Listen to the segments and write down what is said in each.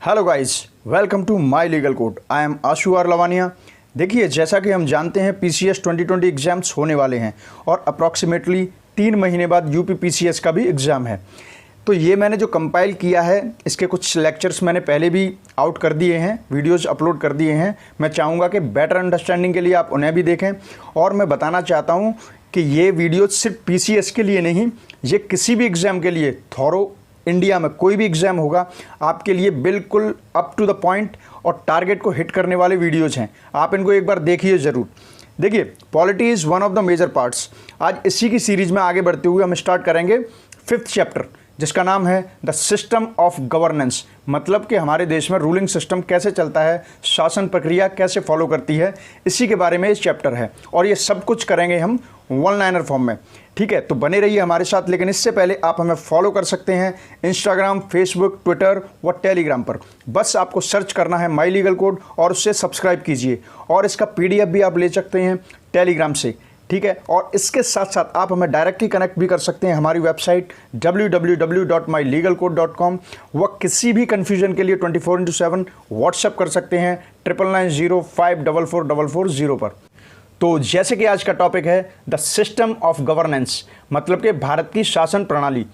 Hello guys, welcome to my legal code. I am Ashu R Lavania. देखिए, जैसा कि हम जानते हैं पीसीएस 2020 एग्ज़ाम्स होने वाले हैं और अप्रॉक्सीमेटली 3 महीने बाद यूपी पीसीएस का भी एग्ज़ाम है। तो ये मैंने जो कंपाइल किया है, इसके कुछ लेक्चर्स मैंने पहले भी आउट कर दिए हैं, वीडियोज़ अपलोड कर दिए हैं। मैं चाहूँगा कि बेटर अंडरस्टैंडिंग के लिए आप उन्हें भी देखें। और मैं बताना चाहता हूँ कि ये वीडियो सिर्फ पीसीएस के लिए नहीं, ये किसी भी एग्ज़ाम के लिए, थॉरो इंडिया में कोई भी एग्ज़ाम होगा, आपके लिए बिल्कुल अप टू द पॉइंट और टारगेट को हिट करने वाले वीडियोज़ हैं। आप इनको एक बार देखिए ज़रूर। देखिए, polity is one of the major parts. आज इसी की सीरीज़ में आगे बढ़ते हुए हम स्टार्ट करेंगे 5th चैप्टर, जिसका नाम है द सिस्टम ऑफ गवर्नेंस। मतलब कि हमारे देश में रूलिंग सिस्टम कैसे चलता है, शासन प्रक्रिया कैसे फॉलो करती है, इसी के बारे में इस चैप्टर है। और ये सब कुछ करेंगे हम वन लाइनर फॉर्म में। ठीक है, तो बने रहिए हमारे साथ। लेकिन इससे पहले आप हमें फॉलो कर सकते हैं इंस्टाग्राम, फेसबुक, ट्विटर व टेलीग्राम पर। बस आपको सर्च करना है माई लीगल कोड और उससे सब्सक्राइब कीजिए। और इसका PDF भी आप ले सकते हैं टेलीग्राम से। ठीक है, और इसके साथ साथ आप हमें डायरेक्टली कनेक्ट भी कर सकते हैं हमारी वेबसाइट www.mylegalcode.com। व किसी भी कन्फ्यूजन के लिए 24/7 व्हाट्सएप कर सकते हैं 9990544440 पर। तो जैसे कि आज का टॉपिक है द सिस्टम ऑफ गवर्नेंस, मतलब कि भारत की शासन प्रणाली।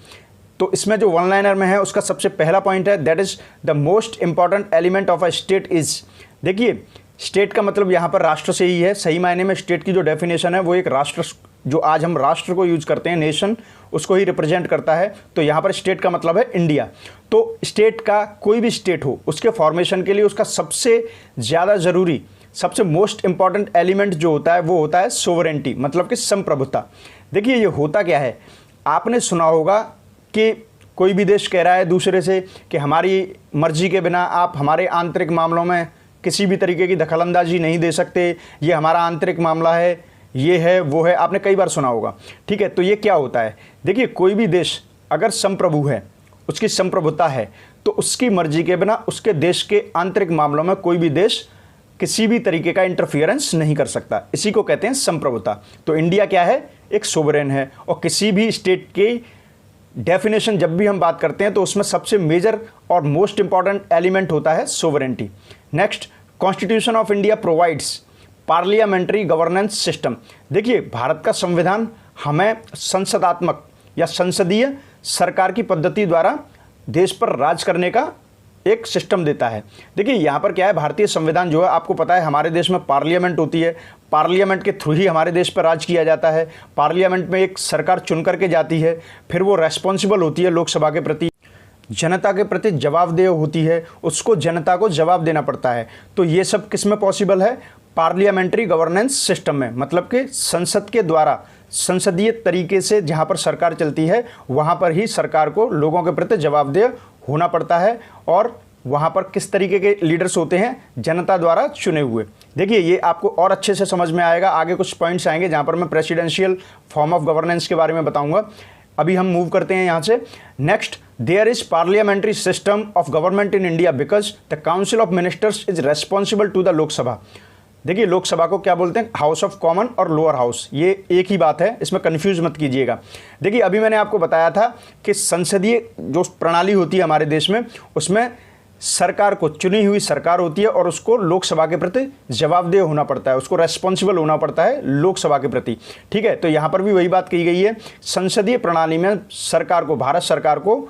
तो इसमें जो वन लाइनर में है उसका सबसे पहला पॉइंट है, that is the most important element of a state is. देखिए, स्टेट का मतलब यहाँ पर राष्ट्र से ही है। सही मायने में स्टेट की जो डेफिनेशन है वो एक राष्ट्र, जो आज हम राष्ट्र को यूज करते हैं, नेशन, उसको ही रिप्रेजेंट करता है। तो यहाँ पर स्टेट का मतलब है इंडिया। तो स्टेट का कोई भी स्टेट हो, उसके फॉर्मेशन के लिए उसका सबसे ज़्यादा ज़रूरी, सबसे मोस्ट इंपॉर्टेंट एलिमेंट जो होता है वो होता है सोवरेंटी, मतलब कि संप्रभुता। देखिए, ये होता क्या है, आपने सुना होगा कि कोई भी देश कह रहा है दूसरे से कि हमारी मर्जी के बिना आप हमारे आंतरिक मामलों में किसी भी तरीके की दखलंदाजी नहीं दे सकते, ये हमारा आंतरिक मामला है, ये है वो है। आपने कई बार सुना होगा। ठीक है, तो ये क्या होता है? देखिए, कोई भी देश अगर संप्रभु है, उसकी संप्रभुता है, तो उसकी मर्जी के बिना उसके देश के आंतरिक मामलों में कोई भी देश किसी भी तरीके का इंटरफियरेंस नहीं कर सकता। इसी को कहते हैं संप्रभुता। तो इंडिया क्या है? एक सोवरेन है। और किसी भी स्टेट की डेफिनेशन जब भी हम बात करते हैं तो उसमें सबसे मेजर और मोस्ट इंपॉर्टेंट एलिमेंट होता है sovereignty. Next, constitution of India provides parliamentary governance system. देखिए, भारत का संविधान हमें संसदात्मक या संसदीय सरकार की पद्धति द्वारा देश पर राज करने का एक सिस्टम देता है। देखिए, यहाँ पर क्या है, भारतीय संविधान जो है, आपको पता है हमारे देश में पार्लियामेंट होती है। पार्लियामेंट के थ्रू ही हमारे देश पर राज किया जाता है। पार्लियामेंट में एक सरकार चुन करके जाती है, फिर वो रेस्पॉन्सिबल होती है लोकसभा के प्रति, जनता के प्रति जवाबदेह होती है, उसको जनता को जवाब देना पड़ता है। तो ये सब किस में पॉसिबल है? पार्लियामेंट्री गवर्नेंस सिस्टम में। मतलब कि संसद के द्वारा, संसदीय तरीके से जहाँ पर सरकार चलती है, वहाँ पर ही सरकार को लोगों के प्रति जवाबदेह होना पड़ता है। और वहाँ पर किस तरीके के लीडर्स होते हैं? जनता द्वारा चुने हुए। देखिए, ये आपको और अच्छे से समझ में आएगा। आगे कुछ पॉइंट्स आएंगे जहाँ पर मैं प्रेसिडेंशियल फॉर्म ऑफ गवर्नेंस के बारे में बताऊंगा। अभी हम मूव करते हैं यहाँ से। Next, there is parliamentary system of government in India because the council of ministers is responsible to the Lok Sabha. देखिए, लोकसभा को क्या बोलते हैं? हाउस ऑफ कॉमन और लोअर हाउस, ये एक ही बात है, इसमें कंफ्यूज मत कीजिएगा। देखिए, अभी मैंने आपको बताया था कि संसदीय जो प्रणाली होती है हमारे देश में, उसमें सरकार को, चुनी हुई सरकार होती है और उसको लोकसभा के प्रति जवाबदेह होना पड़ता है, उसको रेस्पॉन्सिबल होना पड़ता है लोकसभा के प्रति। ठीक है, तो यहाँ पर भी वही बात कही गई है। संसदीय प्रणाली में सरकार को, भारत सरकार को,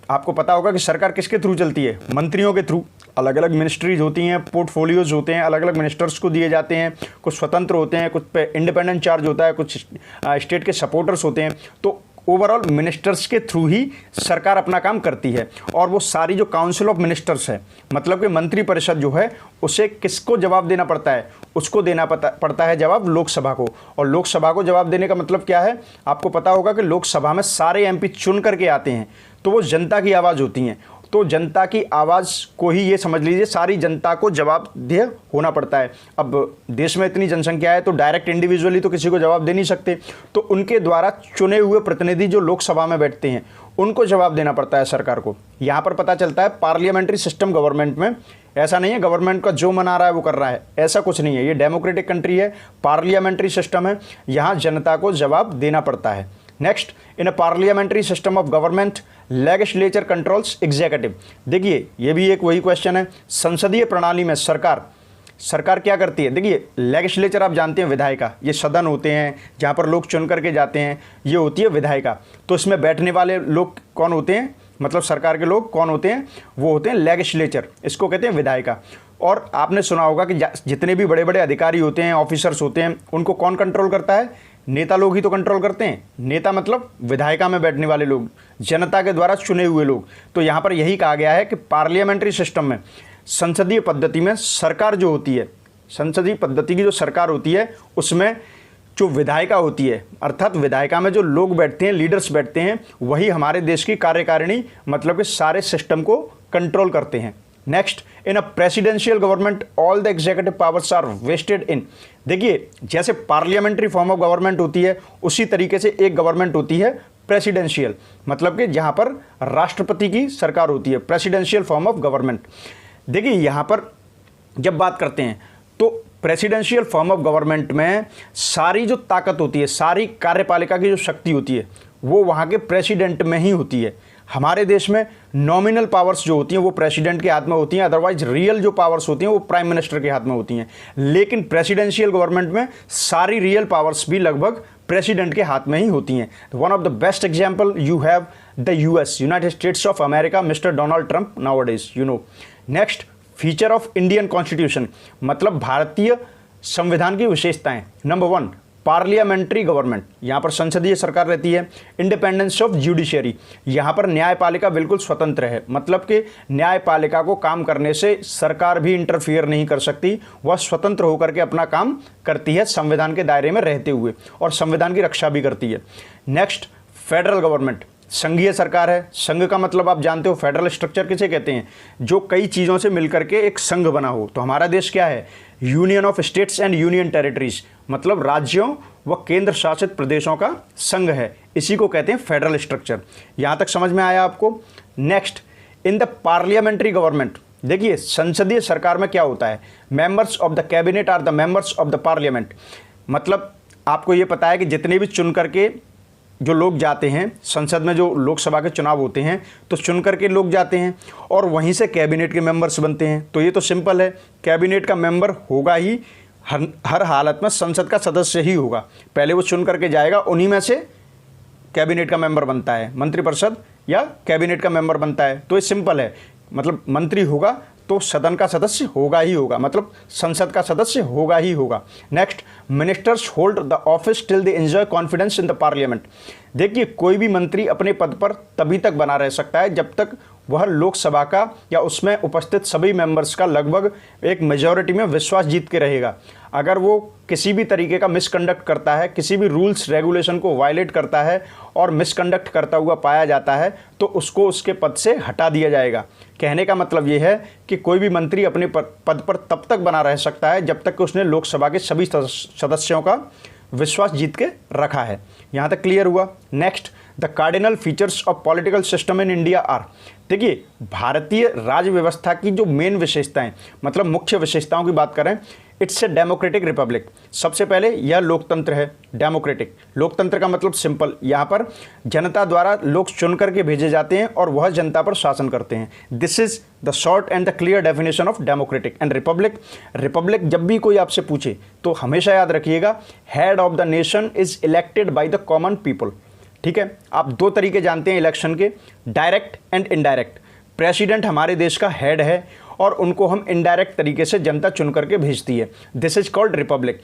आपको पता होगा कि सरकार किसके थ्रू चलती है? मंत्रियों के थ्रू। अलग अलग मिनिस्ट्रीज होती हैं, पोर्टफोलियोज होते हैं, अलग अलग मिनिस्टर्स को दिए जाते हैं। कुछ स्वतंत्र होते हैं, कुछ पे इंडिपेंडेंट चार्ज होता है, कुछ स्टेट के सपोर्टर्स होते हैं। तो ओवरऑल मिनिस्टर्स के थ्रू ही सरकार अपना काम करती है। और वो सारी जो काउंसिल ऑफ मिनिस्टर्स है, मतलब कि मंत्री परिषद जो है, उसे किसको जवाब देना पड़ता है? उसको देना पड़ता है जवाब लोकसभा को। और लोकसभा को जवाब देने का मतलब क्या है? आपको पता होगा कि लोकसभा में सारे MP चुन करके आते हैं, तो वो जनता की आवाज़ होती हैं। तो जनता की आवाज़ को ही, ये समझ लीजिए, सारी जनता को जवाबदेह होना पड़ता है। अब देश में इतनी जनसंख्या है तो डायरेक्ट इंडिविजुअली तो किसी को जवाब दे नहीं सकते, तो उनके द्वारा चुने हुए प्रतिनिधि जो लोकसभा में बैठते हैं, उनको जवाब देना पड़ता है सरकार को। यहाँ पर पता चलता है पार्लियामेंट्री सिस्टम गवर्नमेंट में ऐसा नहीं है गवर्नमेंट का जो मन आ रहा है वो कर रहा है, ऐसा कुछ नहीं है। ये डेमोक्रेटिक कंट्री है, पार्लियामेंट्री सिस्टम है, यहाँ जनता को जवाब देना पड़ता है। Next, in a parliamentary system of government legislature controls executive. देखिए ये भी एक वही क्वेश्चन है, संसदीय प्रणाली में सरकार क्या करती है। देखिए लेजिस्लेचर आप जानते हैं विधायिका, ये सदन होते हैं जहाँ पर लोग चुन करके जाते हैं, ये होती है विधायिका। तो इसमें बैठने वाले लोग कौन होते हैं, मतलब सरकार के लोग कौन होते हैं, वो होते हैं लेजिस्लेचर, इसको कहते हैं विधायिका। और आपने सुना होगा कि जितने भी बड़े बड़े अधिकारी होते हैं, ऑफिसर्स होते हैं, उनको कौन कंट्रोल करता है, नेता लोग ही तो कंट्रोल करते हैं। नेता मतलब विधायिका में बैठने वाले लोग, जनता के द्वारा चुने हुए लोग। तो यहाँ पर यही कहा गया है कि पार्लियामेंट्री सिस्टम में, संसदीय पद्धति में सरकार जो होती है, संसदीय पद्धति की जो सरकार होती है उसमें जो विधायिका होती है, अर्थात विधायिका में जो लोग बैठते हैं, लीडर्स बैठते हैं, वही हमारे देश की कार्यकारिणी मतलब कि सारे सिस्टम को कंट्रोल करते हैं। Next, in a presidential government all the executive powers are vested in. देखिए जैसे पार्लियामेंट्री फॉर्म ऑफ गवर्नमेंट होती है, उसी तरीके से एक गवर्नमेंट होती है प्रेसिडेंशियल, मतलब कि जहाँ पर राष्ट्रपति की सरकार होती है, प्रेसिडेंशियल फॉर्म ऑफ गवर्नमेंट। देखिए यहाँ पर जब बात करते हैं तो प्रेसिडेंशियल फॉर्म ऑफ गवर्नमेंट में सारी जो ताकत होती है, सारी कार्यपालिका की जो शक्ति होती है, वो वहाँ के प्रेसिडेंट में ही होती है। हमारे देश में नॉमिनल पावर्स जो होती हैं वो प्रेसिडेंट के हाथ में होती हैं, अदरवाइज रियल जो पावर्स होती हैं वो प्राइम मिनिस्टर के हाथ में होती हैं। लेकिन प्रेसिडेंशियल गवर्नमेंट में सारी रियल पावर्स भी लगभग प्रेसिडेंट के हाथ में ही होती हैं। One of the best example you have the US, United states of America, mister Donald Trump nowadays, you know. Next, feature of Indian constitution, मतलब भारतीय संविधान की विशेषताएं। नंबर 1, पार्लियामेंट्री गवर्नमेंट, यहाँ पर संसदीय सरकार रहती है। इंडिपेंडेंस ऑफ जुडिशरी, यहाँ पर न्यायपालिका बिल्कुल स्वतंत्र है, मतलब कि न्यायपालिका को काम करने से सरकार भी इंटरफियर नहीं कर सकती, वह स्वतंत्र होकर के अपना काम करती है संविधान के दायरे में रहते हुए, और संविधान की रक्षा भी करती है। नेक्स्ट, फेडरल गवर्नमेंट, संघीय सरकार है। संघ का मतलब आप जानते हो, फेडरल स्ट्रक्चर किसे कहते हैं, जो कई चीज़ों से मिलकर के एक संघ बना हो। तो हमारा देश क्या है, union of states and union territories, मतलब राज्यों व केंद्र शासित प्रदेशों का संघ है, इसी को कहते हैं फेडरल स्ट्रक्चर। यहाँ तक समझ में आया आपको। Next, in the parliamentary government, देखिए संसदीय सरकार में क्या होता है, members of the cabinet are the members of the parliament, मतलब आपको ये पता है कि जितने भी चुन करके जो लोग जाते हैं संसद में, जो लोकसभा के चुनाव होते हैं तो चुन करके लोग जाते हैं और वहीं से कैबिनेट के मेंबर्स बनते हैं। तो ये तो सिंपल है, कैबिनेट का मेंबर होगा ही, हर हालत में संसद का सदस्य ही होगा। पहले वो चुन करके जाएगा, उन्हीं में से कैबिनेट का मेंबर बनता है, मंत्रिपरिषद या कैबिनेट का मेंबर बनता है। तो ये सिंपल है, मतलब मंत्री होगा तो सदन का सदस्य होगा ही होगा, मतलब संसद का सदस्य होगा ही होगा। Next, ministers hold the office till they enjoy confidence in the parliament. देखिए कोई भी मंत्री अपने पद पर तभी तक बना रह सकता है जब तक वह लोकसभा का या उसमें उपस्थित सभी मेंबर्स का लगभग एक मेजॉरिटी में विश्वास जीत के रहेगा। अगर वो किसी भी तरीके का मिसकंडक्ट करता है, किसी भी रूल्स रेगुलेशन को वायलेट करता है और मिसकंडक्ट करता हुआ पाया जाता है, तो उसको उसके पद से हटा दिया जाएगा। कहने का मतलब ये है कि कोई भी मंत्री अपने पद पर तब तक बना रह सकता है जब तक कि उसने लोकसभा के सभी सदस्यों का विश्वास जीत के रखा है। यहाँ तक क्लियर हुआ। Next, the cardinal features of political system in India are. देखिए भारतीय राज्य व्यवस्था की जो मेन विशेषताएं, मतलब मुख्य विशेषताओं की बात करें, इट्स ए डेमोक्रेटिक रिपब्लिक। सबसे पहले यह लोकतंत्र है, डेमोक्रेटिक। लोकतंत्र का मतलब सिंपल, यहाँ पर जनता द्वारा लोग चुन करके भेजे जाते हैं और वह जनता पर शासन करते हैं। This is the short and the clear definition of democratic. And Republic, Republic जब भी कोई आपसे पूछे तो हमेशा याद रखिएगा, head of the nation is elected by the common people. ठीक है, आप दो तरीके जानते हैं इलेक्शन के, डायरेक्ट एंड इनडायरेक्ट। प्रेसिडेंट हमारे देश का हेड है और उनको हम इनडायरेक्ट तरीके से जनता चुन करके भेजती है। This is called republic.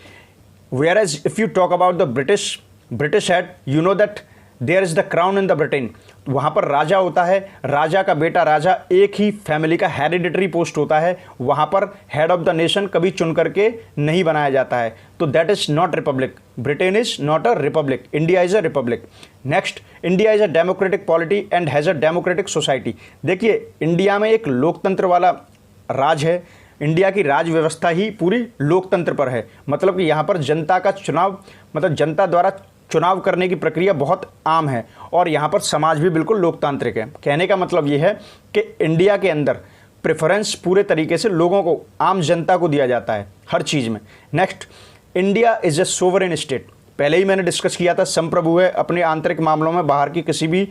Whereas if you talk about the British head, you know that there is the crown in the Britain. वहाँ पर राजा होता है, राजा का बेटा राजा, एक ही फैमिली का हेरिडिटरी पोस्ट होता है। वहाँ पर हेड ऑफ द नेशन कभी चुन करके नहीं बनाया जाता है। तो that is not Republic. Britain is not a republic, India is a republic. Next, India is a democratic polity and has a democratic society. देखिए इंडिया में एक लोकतंत्र वाला राज है, इंडिया की राज व्यवस्था ही पूरी लोकतंत्र पर है। मतलब कि यहाँ पर जनता का चुनाव, मतलब जनता द्वारा चुनाव करने की प्रक्रिया बहुत आम है और यहाँ पर समाज भी बिल्कुल लोकतांत्रिक है। कहने का मतलब ये है कि इंडिया के अंदर प्रेफरेंस पूरे तरीके से लोगों को, आम जनता को दिया जाता है हर चीज़ में। Next, India is A sovereign state. पहले ही मैंने डिस्कस किया था, संप्रभु है, अपने आंतरिक मामलों में बाहर की किसी भी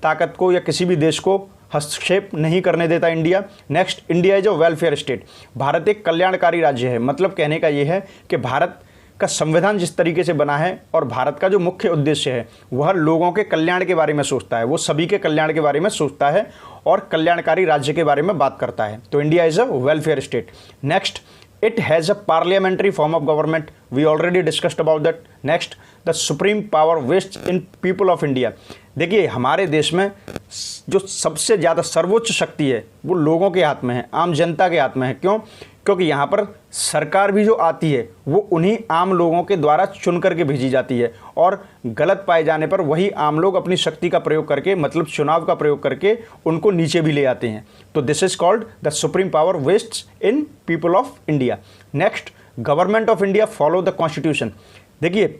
ताकत को या किसी भी देश को हस्तक्षेप नहीं करने देता India. Next, India is a welfare state, Bharat एक कल्याणकारी राज्य है। मतलब कहने का ये है कि भारत का संविधान जिस तरीके से बना है और भारत का जो मुख्य उद्देश्य है वह लोगों के कल्याण के बारे में सोचता है, वो सभी के कल्याण के बारे में सोचता है और कल्याणकारी राज्य के बारे में बात करता है। तो India is a welfare state. Next, it has a parliamentary form of government, we already discussed about that. Next, the supreme power vests in people of India। देखिए हमारे देश में जो सबसे ज़्यादा सर्वोच्च शक्ति है वो लोगों के हाथ में है, आम जनता के हाथ में है। क्यों? क्योंकि यहाँ पर सरकार भी जो आती है वो उन्हीं आम लोगों के द्वारा चुन करके भेजी जाती है और गलत पाए जाने पर वही आम लोग अपनी शक्ति का प्रयोग करके, मतलब चुनाव का प्रयोग करके उनको नीचे भी ले आते हैं। तो this is called the supreme power wastes in people of India. Next, government of India follow the constitution. देखिए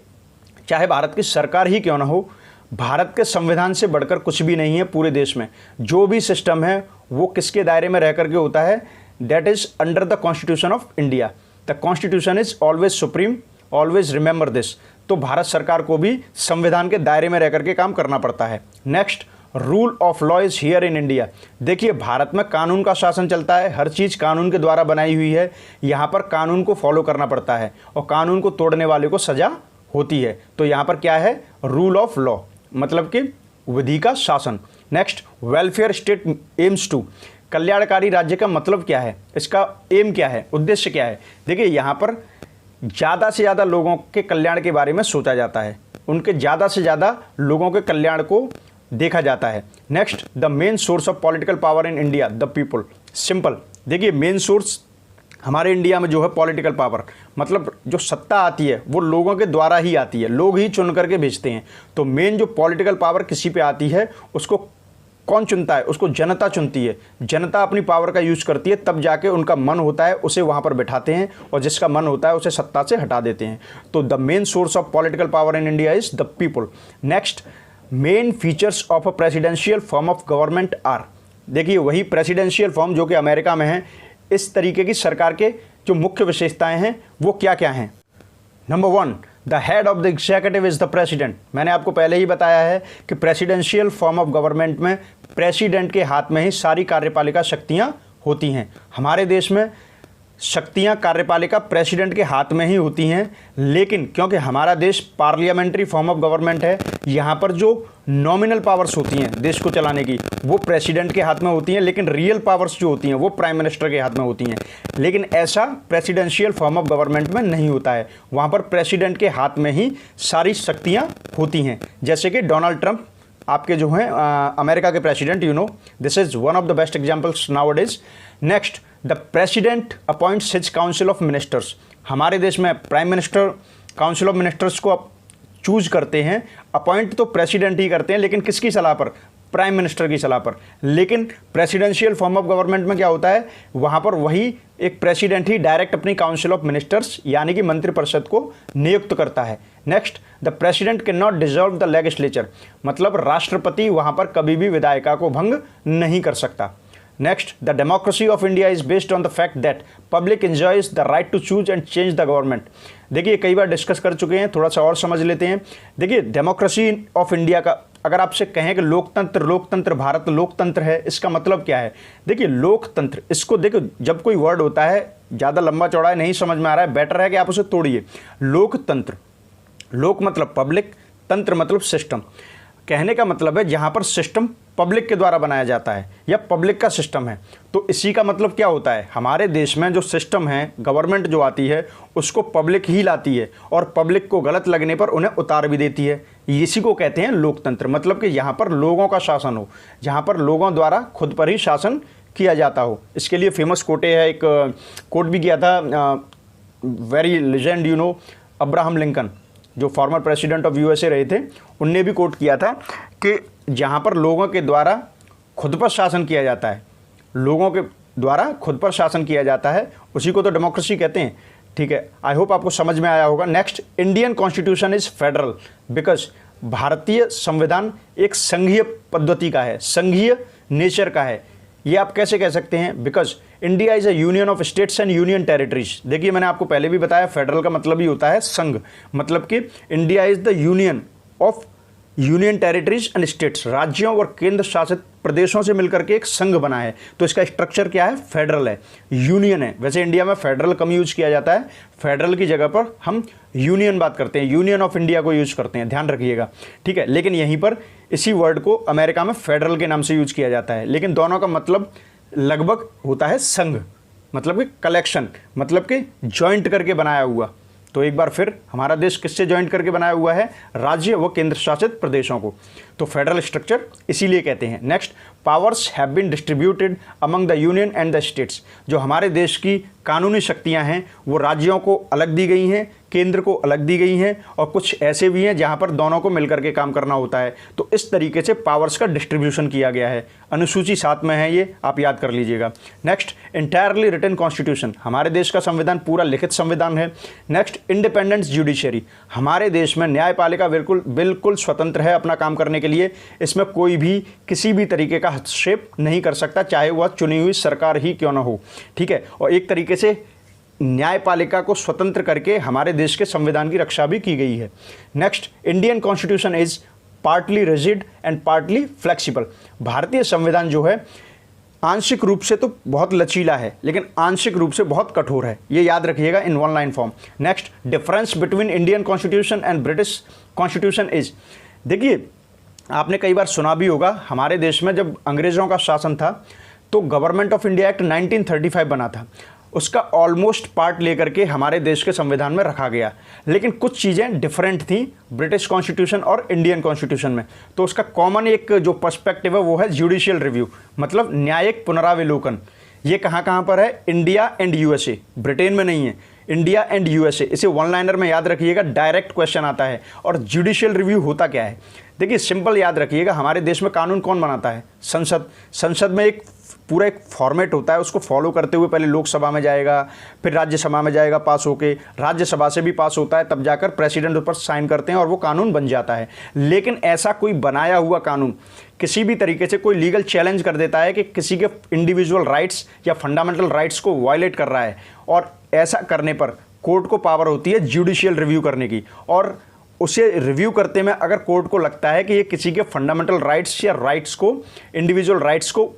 चाहे भारत की सरकार ही क्यों ना हो, भारत के संविधान से बढ़कर कुछ भी नहीं है पूरे देश में। जो भी सिस्टम है वो किसके दायरे में रह करके होता है? That is under the constitution of India. The constitution is always supreme, always remember this. तो भारत सरकार को भी संविधान के दायरे में रह करके काम करना पड़ता है। Next, rule of law is here in India. देखिए भारत में कानून का शासन चलता है, हर चीज़ कानून के द्वारा बनाई हुई है। यहाँ पर कानून को फॉलो करना पड़ता है और कानून को तोड़ने वाले को सजा होती है। तो यहाँ पर क्या है? रूल ऑफ लॉ, मतलब कि विधि का शासन। Next, welfare state aims to. कल्याणकारी राज्य का मतलब क्या है? इसका एम क्या है? उद्देश्य क्या है? देखिए यहाँ पर ज़्यादा से ज़्यादा लोगों के कल्याण के बारे में सोचा जाता है, उनके ज़्यादा से ज़्यादा लोगों के कल्याण को देखा जाता है। Next, the main source of political power in India the people. Simple, देखिए मेन सोर्स हमारे इंडिया में जो है पॉलिटिकल पावर, मतलब जो सत्ता आती है वो लोगों के द्वारा ही आती है, लोग ही चुन करके भेजते हैं। तो मेन जो पॉलिटिकल पावर किसी पे आती है उसको कौन चुनता है? उसको जनता चुनती है। जनता अपनी पावर का यूज़ करती है, तब जाके उनका मन होता है उसे वहाँ पर बैठाते हैं और जिसका मन होता है उसे सत्ता से हटा देते हैं। तो the main source of political power in India is the people. Next, main features of a presidential form of government are. देखिए वही प्रेसिडेंशियल फॉर्म जो कि अमेरिका में है, इस तरीके की सरकार के जो मुख्य विशेषताएं हैं वो क्या क्या हैं? Number 1, the head of the executive is the president. मैंने आपको पहले ही बताया है कि प्रेसिडेंशियल फॉर्म ऑफ गवर्नमेंट में प्रेसिडेंट के हाथ में ही सारी कार्यपालिका शक्तियां होती हैं। हमारे देश में शक्तियां कार्यपालिका प्रेसिडेंट के हाथ में ही होती हैं, लेकिन क्योंकि हमारा देश पार्लियामेंट्री फॉर्म ऑफ गवर्नमेंट है, यहाँ पर जो नॉमिनल पावर्स होती हैं देश को चलाने की वो प्रेसिडेंट के हाथ में होती हैं, लेकिन रियल पावर्स जो होती हैं वो प्राइम मिनिस्टर के हाथ में होती हैं। लेकिन ऐसा प्रेसिडेंशियल फॉर्म ऑफ गवर्नमेंट में नहीं होता है, वहाँ पर प्रेसिडेंट के हाथ में ही सारी शक्तियाँ होती हैं। जैसे कि डोनाल्ड ट्रंप आपके जो हैं अमेरिका के president, you know this is one of the best examples now it is. Next, the president appoints his council of ministers. हमारे देश में prime minister council of ministers को चूज करते हैं, अपॉइंट तो प्रेसिडेंट ही करते हैं, लेकिन किसकी सलाह पर? प्राइम मिनिस्टर की सलाह पर। लेकिन प्रेसिडेंशियल फॉर्म ऑफ गवर्नमेंट में क्या होता है? वहाँ पर वही एक प्रेसिडेंट ही डायरेक्ट अपनी काउंसिल ऑफ मिनिस्टर्स यानी कि मंत्रिपरिषद को नियुक्त करता है। Next, the president can not dissolve the legislature, मतलब राष्ट्रपति वहाँ पर कभी भी विधायिका को भंग नहीं कर सकता। Next, the democracy of India is based on the fact that public enjoys the right to choose and change the government. देखिए कई बार डिस्कस कर चुके हैं, थोड़ा सा और समझ लेते हैं। देखिए डेमोक्रेसी ऑफ इंडिया का अगर आपसे कहें कि लोकतंत्र भारत लोकतंत्र है, इसका मतलब क्या है? देखिए लोकतंत्र, इसको देखो जब कोई वर्ड होता है ज़्यादा लंबा चौड़ा है, नहीं समझ में आ रहा है, बेटर है कि आप उसे तोड़िए। लोकतंत्र, लोक मतलब पब्लिक, तंत्र मतलब सिस्टम। कहने का मतलब है जहाँ पर सिस्टम पब्लिक के द्वारा बनाया जाता है या पब्लिक का सिस्टम है। तो इसी का मतलब क्या होता है? हमारे देश में जो सिस्टम है, गवर्नमेंट जो आती है उसको पब्लिक ही लाती है और पब्लिक को गलत लगने पर उन्हें उतार भी देती है। इसी को कहते हैं लोकतंत्र, मतलब कि यहाँ पर लोगों का शासन हो, जहाँ पर लोगों द्वारा खुद पर ही शासन किया जाता हो। इसके लिए फेमस कोटे है, एक कोट भी किया था very legend, you know, Abraham Lincoln जो फॉर्मर प्रेसिडेंट ऑफ यूएसए रहे थे, उनने भी कोट किया था कि जहाँ पर लोगों के द्वारा खुद पर शासन किया जाता है, लोगों के द्वारा खुद पर शासन किया जाता है, उसी को तो डेमोक्रेसी कहते हैं। ठीक है, आई होप आपको समझ में आया होगा। Next, Indian constitution is federal because भारतीय संविधान एक संघीय पद्धति का है, संघीय नेचर का है। ये आप कैसे कह सकते हैं? Because India is a union of states and union territories. देखिए मैंने आपको पहले भी बताया, फेडरल का मतलब ही होता है संघ, मतलब कि India is the union of union territories and states, राज्यों और केंद्र शासित प्रदेशों से मिलकर के एक संघ बना है। तो इसका स्ट्रक्चर क्या है? फेडरल है, यूनियन है। वैसे इंडिया में फेडरल कम यूज किया जाता है, फेडरल की जगह पर हम यूनियन बात करते हैं, यूनियन ऑफ इंडिया को यूज करते हैं, ध्यान रखिएगा, ठीक है। लेकिन यहीं पर इसी वर्ड को अमेरिका में फेडरल के नाम से यूज किया जाता है, लेकिन दोनों का मतलब लगभग होता है संघ, मतलब कि कलेक्शन, मतलब कि ज्वाइंट करके बनाया हुआ। तो एक बार फिर हमारा देश किससे ज्वाइंट करके बनाया हुआ है? राज्य व केंद्र शासित प्रदेशों को। तो फेडरल स्ट्रक्चर इसीलिए कहते हैं। Next, powers have been distributed among the union and the states. जो हमारे देश की कानूनी शक्तियां हैं वो राज्यों को अलग दी गई हैं, केंद्र को अलग दी गई हैं, और कुछ ऐसे भी हैं जहां पर दोनों को मिलकर के काम करना होता है। तो इस तरीके से पावर्स का डिस्ट्रीब्यूशन किया गया है। अनुसूची 7 में है, ये आप याद कर लीजिएगा। नेक्स्ट, इंटायरली रिटन कॉन्स्टिट्यूशन, हमारे देश का संविधान पूरा लिखित संविधान है। नेक्स्ट, इंडिपेंडेंस जुडिशरी, हमारे देश में न्यायपालिका बिल्कुल स्वतंत्र है अपना काम करने के लिए। इसमें कोई भी किसी भी तरीके का हस्तक्षेप नहीं कर सकता, चाहे वह चुनी हुई सरकार ही क्यों ना हो, ठीक है। और एक तरीके से न्यायपालिका को स्वतंत्र करके हमारे देश के संविधान की रक्षा भी की गई है। Next, Indian constitution is partly rigid and partly flexible. भारतीय संविधान जो है आंशिक रूप से तो बहुत लचीला है, लेकिन आंशिक रूप से बहुत कठोर है, ये याद रखिएगा in one line form. Next, difference between Indian constitution and British constitution is, देखिए आपने कई बार सुना भी होगा, हमारे देश में जब अंग्रेज़ों का शासन था तो गवर्नमेंट ऑफ इंडिया एक्ट 1935 बना था, उसका ऑलमोस्ट पार्ट लेकर के हमारे देश के संविधान में रखा गया, लेकिन कुछ चीज़ें डिफरेंट थी ब्रिटिश कॉन्स्टिट्यूशन और इंडियन कॉन्स्टिट्यूशन में। तो उसका कॉमन एक जो पर्सपेक्टिव है वो है जुडिशियल रिव्यू, मतलब न्यायिक पुनरावलोकन। ये कहाँ कहाँ पर है? इंडिया एंड यूएसए, ब्रिटेन में नहीं है, इंडिया एंड यूएसए। इसे वन लाइनर में याद रखिएगा, डायरेक्ट क्वेश्चन आता है। और जुडिशियल रिव्यू होता क्या है? देखिए सिंपल याद रखिएगा, हमारे देश में कानून कौन बनाता है? संसद। संसद में एक पूरा एक फॉर्मेट होता है, उसको फॉलो करते हुए पहले लोकसभा में जाएगा, फिर राज्यसभा में जाएगा पास होके, राज्यसभा से भी पास होता है, तब जाकर प्रेसिडेंट ऊपर साइन करते हैं और वो कानून बन जाता है। लेकिन ऐसा कोई बनाया हुआ कानून किसी भी तरीके से कोई लीगल चैलेंज कर देता है कि किसी के इंडिविजुअल राइट्स या फंडामेंटल राइट्स को वायलेट कर रहा है, और ऐसा करने पर कोर्ट को पावर होती है जुडिशियल रिव्यू करने की। और उसे रिव्यू करते में अगर कोर्ट को लगता है कि ये किसी के फंडामेंटल राइट्स या राइट्स को, इंडिविजुअल राइट्स को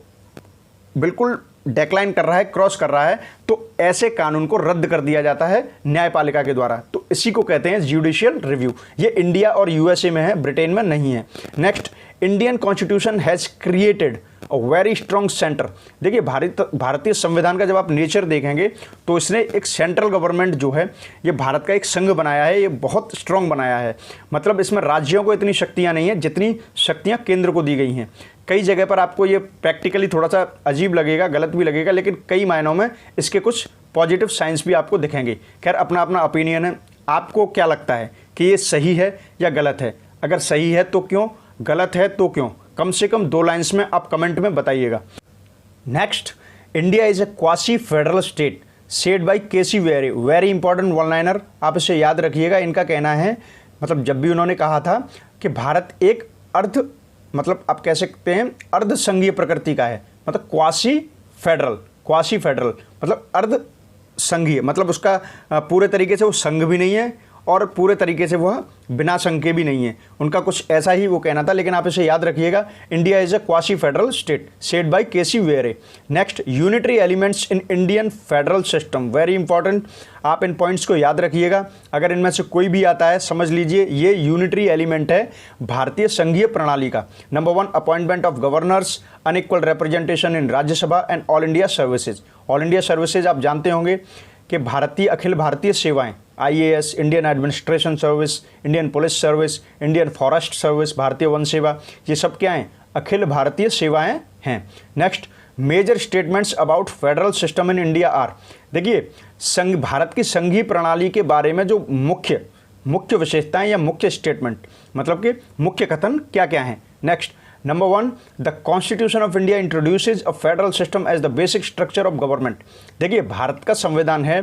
बिल्कुल डेक्लाइन कर रहा है, क्रॉस कर रहा है, तो ऐसे कानून को रद्द कर दिया जाता है न्यायपालिका के द्वारा। तो इसी को कहते हैं जुडिशियल रिव्यू। ये इंडिया और यूएसए में है, ब्रिटेन में नहीं है। Next, Indian constitution has created a very strong centre. देखिए भारतीय संविधान का जब आप नेचर देखेंगे तो इसने एक सेंट्रल गवर्नमेंट जो है, ये भारत का एक संघ बनाया है, ये बहुत स्ट्रॉन्ग बनाया है। मतलब इसमें राज्यों को इतनी शक्तियाँ नहीं हैं जितनी शक्तियाँ केंद्र को दी गई हैं। कई जगह पर आपको ये प्रैक्टिकली थोड़ा सा अजीब लगेगा, गलत भी लगेगा, लेकिन कई मायनों में इसके कुछ पॉजिटिव साइंस भी आपको दिखेंगे। खैर अपना अपना ओपिनियन है, आपको क्या लगता है कि ये सही है या गलत है? अगर सही है तो क्यों, गलत है तो क्यों? कम से कम 2 लाइन्स में आप कमेंट में बताइएगा। Next, India is a quasi federal state said by K C Wheare, very important one liner, आप इसे याद रखिएगा। इनका कहना है, मतलब जब भी उन्होंने कहा था कि भारत एक मतलब आप कह सकते हैं अर्ध संघीय प्रकृति का है, मतलब क्वासी फेडरल मतलब अर्ध संघीय, मतलब उसका पूरे तरीके से वो संघ भी नहीं है और पूरे तरीके से वह बिना संघ के भी नहीं है। उनका कुछ ऐसा ही वो कहना था, लेकिन आप इसे याद रखिएगा, India is a quasi federal state said by K C Wheare. Next, unitary elements in Indian federal system, very important, आप इन पॉइंट्स को याद रखिएगा। अगर इनमें से कोई भी आता है समझ लीजिए ये यूनिटरी एलिमेंट है भारतीय संघीय प्रणाली का। Number 1, appointment of governors, unequal representation in Rajya Sabha and all India services. All India services आप जानते होंगे कि अखिल भारतीय सेवाएं, IAS, Indian administration service, Indian police service, Indian forest service, भारतीय वन सेवा, ये सब क्या हैं? अखिल भारतीय सेवाएं हैं। Next, major statements about federal system in India are, देखिए भारत की संघीय प्रणाली के बारे में जो मुख्य विशेषताएं या मुख्य स्टेटमेंट, मतलब कि मुख्य कथन क्या क्या हैं। Next, number 1, the constitution of India introduces a federal system as the basic structure of government. देखिए भारत का संविधान है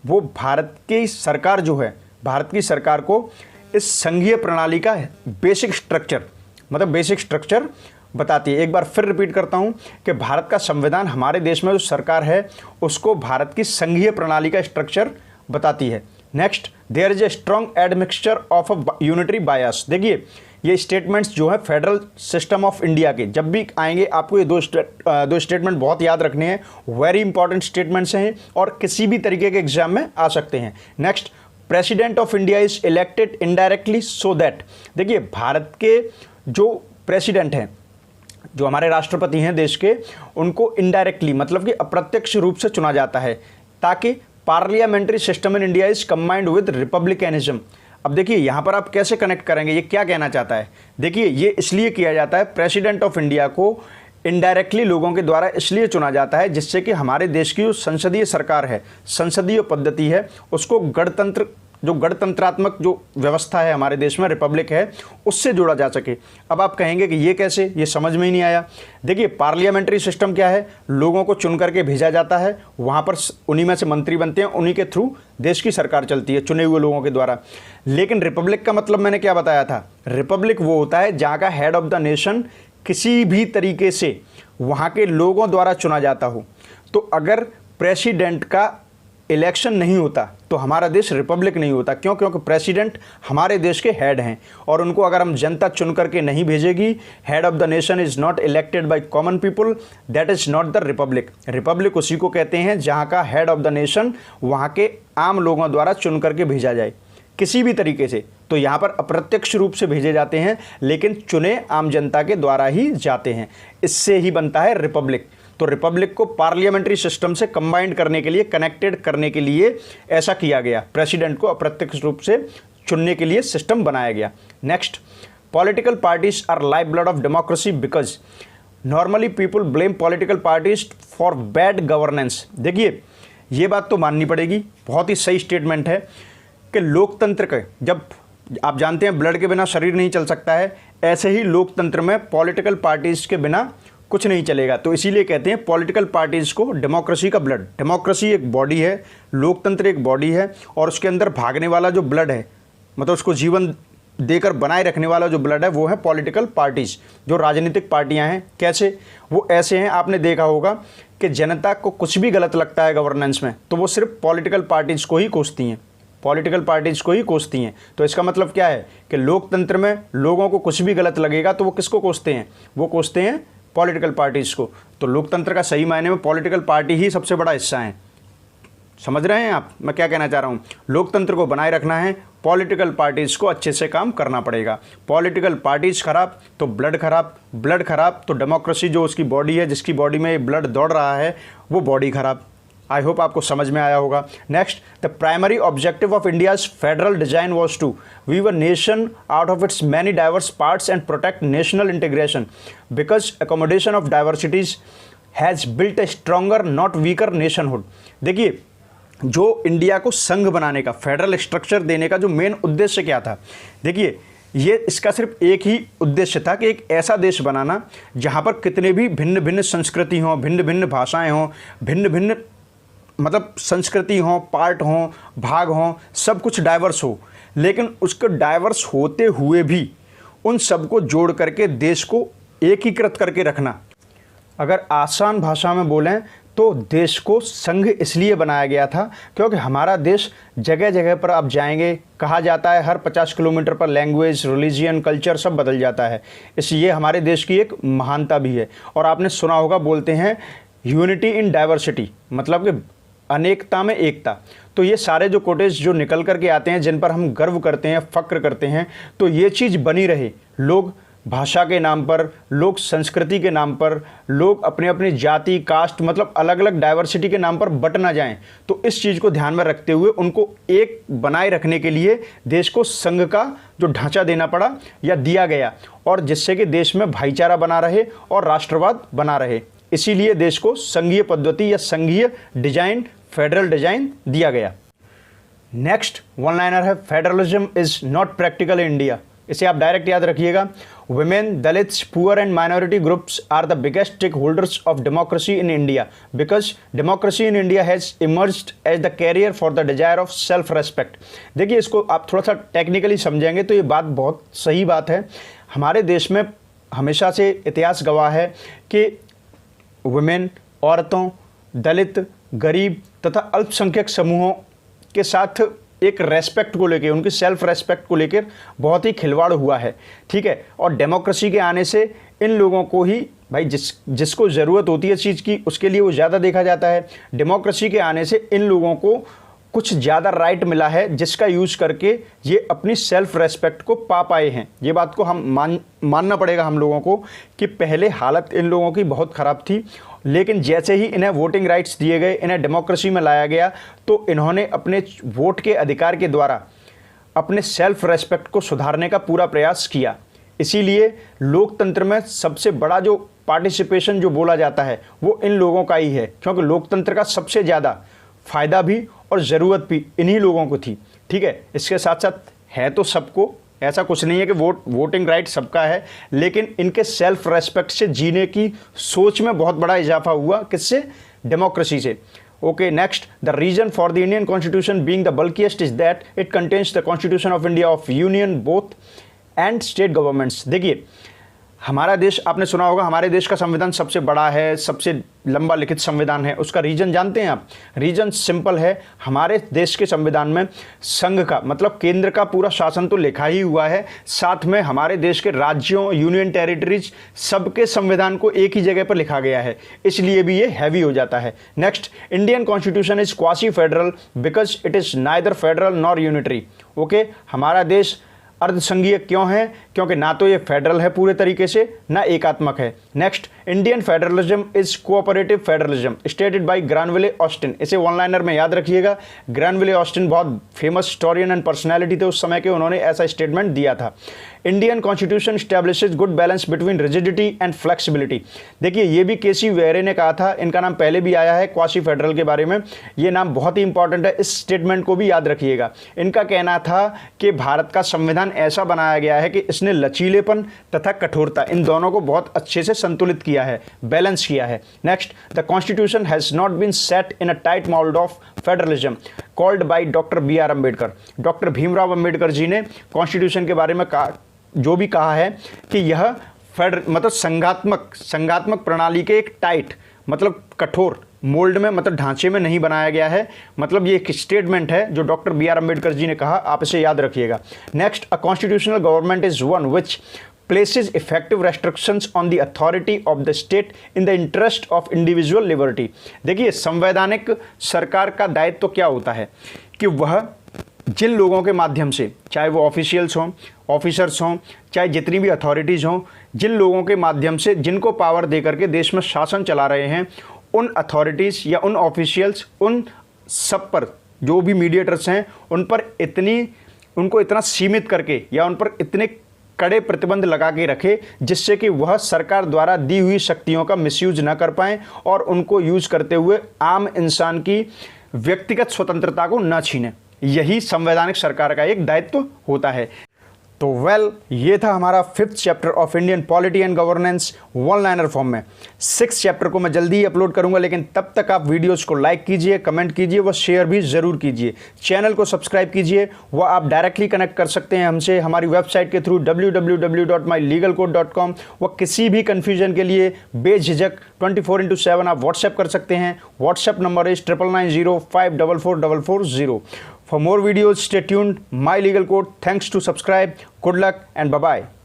वो भारत की सरकार जो है, भारत की सरकार को इस संघीय प्रणाली का बेसिक स्ट्रक्चर बताती है। एक बार फिर रिपीट करता हूं कि भारत का संविधान, हमारे देश में जो सरकार है उसको भारत की संघीय प्रणाली का स्ट्रक्चर बताती है। Next, there is a strong admixture of a unitary bias. देखिए ये स्टेटमेंट्स जो है फेडरल सिस्टम ऑफ इंडिया के जब भी आएंगे आपको ये दो स्टेटमेंट बहुत याद रखने हैं, वेरी इंपॉर्टेंट स्टेटमेंट्स हैं और किसी भी तरीके के एग्जाम में आ सकते हैं। Next, president of India is elected indirectly so that. देखिए भारत के जो प्रेसिडेंट हैं, जो हमारे राष्ट्रपति हैं देश के, उनको इनडायरेक्टली मतलब कि अप्रत्यक्ष रूप से चुना जाता है ताकि parliamentary system in India is combined with republicanism. अब देखिए यहाँ पर आप कैसे कनेक्ट करेंगे, ये क्या कहना चाहता है। देखिए ये इसलिए किया जाता है, प्रेसिडेंट ऑफ इंडिया को इनडायरेक्टली लोगों के द्वारा इसलिए चुना जाता है जिससे कि हमारे देश की जो संसदीय सरकार है, संसदीय पद्धति है, उसको गणतंत्र, जो गणतंत्रात्मक जो व्यवस्था है हमारे देश में, रिपब्लिक है, उससे जोड़ा जा सके। अब आप कहेंगे कि ये कैसे, ये समझ में ही नहीं आया। देखिए पार्लियामेंट्री सिस्टम क्या है, लोगों को चुन करके भेजा जाता है, वहाँ पर उन्हीं में से मंत्री बनते हैं, उन्हीं के थ्रू देश की सरकार चलती है चुने हुए लोगों के द्वारा। लेकिन रिपब्लिक का मतलब मैंने क्या बताया था, रिपब्लिक वो होता है जहाँ का हेड ऑफ द नेशन किसी भी तरीके से वहाँ के लोगों द्वारा चुना जाता हो। तो अगर प्रेसिडेंट का इलेक्शन नहीं होता तो हमारा देश रिपब्लिक नहीं होता। क्यों? क्योंकि प्रेसिडेंट हमारे देश के हेड हैं और उनको अगर हम जनता चुन करके नहीं भेजेगी, head of the nation is not elected by common people, that is not the Republic. Republic उसी को कहते हैं जहाँ का हेड ऑफ द नेशन वहाँ के आम लोगों द्वारा चुन करके भेजा जाए किसी भी तरीके से। तो यहाँ पर अप्रत्यक्ष रूप से भेजे जाते हैं लेकिन चुने आम जनता के द्वारा ही जाते हैं, इससे ही बनता है रिपब्लिक। तो रिपब्लिक को पार्लियामेंट्री सिस्टम से कंबाइंड करने के लिए, कनेक्टेड करने के लिए ऐसा किया गया, प्रेसिडेंट को अप्रत्यक्ष रूप से चुनने के लिए सिस्टम बनाया गया। Next, political parties our life blood of democracy because normally people blame political parties for bad governance. देखिए ये बात तो माननी पड़ेगी, बहुत ही सही स्टेटमेंट है कि लोकतंत्र के, जब आप जानते हैं ब्लड के बिना शरीर नहीं चल सकता है, ऐसे ही लोकतंत्र में पॉलिटिकल पार्टीज के बिना कुछ नहीं चलेगा। तो इसीलिए कहते हैं पॉलिटिकल पार्टीज को डेमोक्रेसी का ब्लड। डेमोक्रेसी एक बॉडी है, लोकतंत्र एक बॉडी है और उसके अंदर भागने वाला जो ब्लड है, मतलब उसको जीवन देकर बनाए रखने वाला जो ब्लड है, वो है पॉलिटिकल पार्टीज, जो राजनीतिक पार्टियां हैं। कैसे? वो ऐसे हैं, आपने देखा होगा कि जनता को कुछ भी गलत लगता है गवर्नेंस में तो वो सिर्फ पॉलिटिकल पार्टीज को ही कोसती हैं, पॉलिटिकल पार्टीज को ही कोसती हैं। तो इसका मतलब क्या है कि लोकतंत्र में लोगों को कुछ भी गलत लगेगा तो वो किसको कोसते हैं? वो कोसते हैं पॉलिटिकल पार्टीज को। तो लोकतंत्र का सही मायने में पॉलिटिकल पार्टी ही सबसे बड़ा हिस्सा है। समझ रहे हैं आप मैं क्या कहना चाह रहा हूँ? लोकतंत्र को बनाए रखना है, पॉलिटिकल पार्टीज को अच्छे से काम करना पड़ेगा। पॉलिटिकल पार्टीज खराब तो ब्लड खराब, ब्लड खराब तो डेमोक्रेसी जो उसकी बॉडी है, जिसकी बॉडी में ब्लड दौड़ रहा है, वो बॉडी खराब। आई होप आपको समझ में आया होगा। Next, the primary objective of India's federal design was to weave a nation out of its many diverse parts and protect national integration because accommodation of diversities has built a stronger not weaker nationhood. देखिए जो India को संघ बनाने का, federal structure देने का जो main उद्देश्य क्या था, देखिए ये इसका सिर्फ एक ही उद्देश्य था कि एक ऐसा देश बनाना जहाँ पर कितने भी भिन्न भिन्न संस्कृति हों, भिन्न भिन्न भाषाएं हों, भिन्न भिन्न मतलब संस्कृति हों, पार्ट हों, भाग हों, सब कुछ डाइवर्स हो, लेकिन उसको डाइवर्स होते हुए भी उन सबको जोड़ करके देश को एकीकृत करके रखना। अगर आसान भाषा में बोलें तो देश को संघ इसलिए बनाया गया था क्योंकि हमारा देश जगह जगह पर आप जाएंगे, कहा जाता है हर 50 किलोमीटर पर लैंग्वेज, रिलीजियन, कल्चर सब बदल जाता है। इसलिए हमारे देश की एक महानता भी है। और आपने सुना होगा, बोलते हैं यूनिटी इन डाइवर्सिटी, मतलब कि अनेकता में एकता। तो ये सारे जो कोटेज जो निकल करके आते हैं, जिन पर हम गर्व करते हैं, फक्र करते हैं, तो ये चीज़ बनी रहे। लोग भाषा के नाम पर, लोग संस्कृति के नाम पर, लोग अपने अपनी जाति, कास्ट, मतलब अलग अलग डाइवर्सिटी के नाम पर बट ना जाएं। तो इस चीज़ को ध्यान में रखते हुए उनको एक बनाए रखने के लिए देश को संघ का जो ढांचा देना पड़ा या दिया गया, और जिससे कि देश में भाईचारा बना रहे और राष्ट्रवाद बना रहे। इसीलिए देश को संघीय पद्धति या संघीय डिजाइन, फेडरल डिजाइन दिया गया। नेक्स्ट वन लाइनर है, federalism is not practical in India. इसे आप डायरेक्ट याद रखिएगा। Women, Dalits, poor and minority groups are the biggest stake holders of democracy in India because democracy in India has emerged as the carrier for the desire of self respect. देखिए इसको आप थोड़ा सा technically समझेंगे तो ये बात बहुत सही बात है। हमारे देश में हमेशा से इतिहास गवाह है कि वुमेन, औरतों, दलित, गरीब तथा अल्पसंख्यक समूहों के साथ एक रेस्पेक्ट को लेकर, उनकी सेल्फ रेस्पेक्ट को लेकर बहुत ही खिलवाड़ हुआ है, ठीक है। और डेमोक्रेसी के आने से इन लोगों को ही भाई जिसको ज़रूरत होती है चीज़ की, उसके लिए वो ज़्यादा देखा जाता है। डेमोक्रेसी के आने से इन लोगों को कुछ ज़्यादा राइट मिला है, जिसका यूज़ करके ये अपनी सेल्फ रेस्पेक्ट को पा पाए हैं। ये बात को हम मानना पड़ेगा हम लोगों को कि पहले हालत इन लोगों की बहुत ख़राब थी, लेकिन जैसे ही इन्हें वोटिंग राइट्स दिए गए, इन्हें डेमोक्रेसी में लाया गया, तो इन्होंने अपने वोट के अधिकार के द्वारा अपने सेल्फ रेस्पेक्ट को सुधारने का पूरा प्रयास किया। इसीलिए लोकतंत्र में सबसे बड़ा जो पार्टिसिपेशन जो बोला जाता है वो इन लोगों का ही है, क्योंकि लोकतंत्र का सबसे ज़्यादा फ़ायदा भी और ज़रूरत भी इन्हीं लोगों को थी, ठीक है। इसके साथ साथ है तो सबको, ऐसा कुछ नहीं है कि वोटिंग राइट सबका है, लेकिन इनके सेल्फ रेस्पेक्ट से जीने की सोच में बहुत बड़ा इजाफा हुआ। किससे? डेमोक्रेसी से। Okay, next, the reason for the Indian constitution being the bulkiest is that it contains the constitution of India of union both and state governments. देखिए, हमारा देश, आपने सुना होगा, हमारे देश का संविधान सबसे बड़ा है, सबसे लंबा लिखित संविधान है। उसका रीजन जानते हैं आप? रीजन सिंपल है, हमारे देश के संविधान में संघ का मतलब केंद्र का पूरा शासन तो लिखा ही हुआ है, साथ में हमारे देश के राज्यों, यूनियन टेरिटरीज, सबके संविधान को एक ही जगह पर लिखा गया है, इसलिए भी ये हैवी हो जाता है। Next, Indian constitution is quasi federal because it is neither federal nor unitary. Okay, हमारा देश अर्धसंघीय क्यों है? क्योंकि ना तो ये फेडरल है पूरे तरीके से, ना एकात्मक है। Next, Indian federalism is cooperative federalism stated by Granville Austin. इसे वन लाइनर में याद रखिएगा। ग्रैनविले ऑस्टिन बहुत फेमस हिस्टोरियन एंड पर्सनैलिटी थे उस समय के, उन्होंने ऐसा स्टेटमेंट दिया था। Indian constitution establishes good balance between rigidity and flexibility. देखिए, ये भी केसी वेरे ने कहा था, इनका नाम पहले भी आया है क्वासी फेडरल के बारे में, ये नाम बहुत ही इंपॉर्टेंट है, इस स्टेटमेंट को भी याद रखिएगा। इनका कहना था कि भारत का संविधान ऐसा बनाया गया है कि इसने लचीलेपन तथा कठोरता, इन दोनों को बहुत अच्छे से संतुलित किया है, बैलेंस किया है। Next, the constitution has not been set in a tight mould of federalism called by doctor BR Ambedkar. Doctor Bhimrao Ambedkar ji ने कॉन्स्टिट्यूशन के बारे में जो भी कहा है कि यह मतलब संघात्मक प्रणाली के एक टाइट मतलब कठोर मोल्ड में मतलब ढांचे में नहीं बनाया गया है। मतलब ये एक स्टेटमेंट है जो डॉक्टर BR अम्बेडकर जी ने कहा, आप इसे याद रखिएगा। Next, a constitutional government is one which places effective restrictions on the authority of the state in the interest of individual liberty। देखिए, संवैधानिक सरकार का दायित्व तो क्या होता है कि वह जिन लोगों के माध्यम से, चाहे वो ऑफिशियल्स हों, ऑफिसर्स हों, चाहे जितनी भी अथॉरिटीज़ हों, जिन लोगों के माध्यम से, जिनको पावर दे करके देश में शासन चला रहे हैं, उन अथॉरिटीज़ या उन ऑफिशियल्स, उन सब पर जो भी मीडिएटर्स हैं, उनको इतना सीमित करके या उन पर इतने कड़े प्रतिबंध लगा के रखे जिससे कि वह सरकार द्वारा दी हुई शक्तियों का मिसयूज न कर पाएं और उनको यूज करते हुए आम इंसान की व्यक्तिगत स्वतंत्रता को न छीनें। यही संवैधानिक सरकार का एक दायित्व होता है। तो ये था हमारा 5th chapter of Indian polity and governance one liner form में। 6th चैप्टर को मैं जल्दी ही अपलोड करूंगा, लेकिन तब तक आप वीडियोस को लाइक कीजिए, कमेंट कीजिए व शेयर भी ज़रूर कीजिए। चैनल को सब्सक्राइब कीजिए व आप डायरेक्टली कनेक्ट कर सकते हैं हमसे हमारी वेबसाइट के थ्रू www.mylegalcode.com। व किसी भी कन्फ्यूजन के लिए बेझिझक 24/7 आप व्हाट्सएप कर सकते हैं। WhatsApp number is 9990544440। For more videos, stay tuned. My Legal Code. Thanks to subscribe. Good luck and bye-bye.